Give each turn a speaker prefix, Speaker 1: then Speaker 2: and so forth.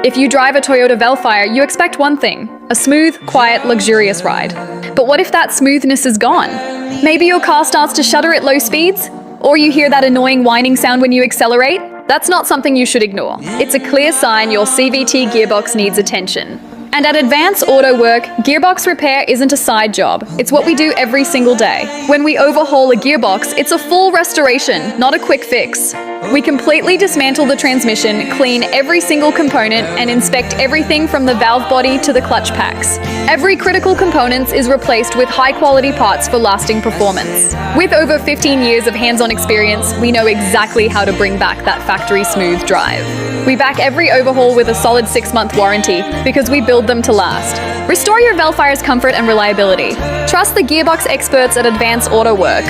Speaker 1: If you drive a Toyota Velfire, you expect one thing: a smooth, quiet, luxurious ride. But what if that smoothness is gone? Maybe your car starts to shudder at low speeds? Or you hear that annoying whining sound when you accelerate? That's not something you should ignore. It's a clear sign your CVT gearbox needs attention. And at Advance Auto Work, gearbox repair isn't a side job. It's what we do every single day. When we overhaul a gearbox, it's a full restoration, not a quick fix. We completely dismantle the transmission, clean every single component, and inspect everything from the valve body to the clutch packs. Every critical component is replaced with high-quality parts for lasting performance. With over 15 years of hands-on experience, we know exactly how to bring back that factory smooth drive. We back every overhaul with a solid 6-month warranty because we build them to last. Restore your Velfire's comfort and reliability. Trust the gearbox experts at Advance Auto Work.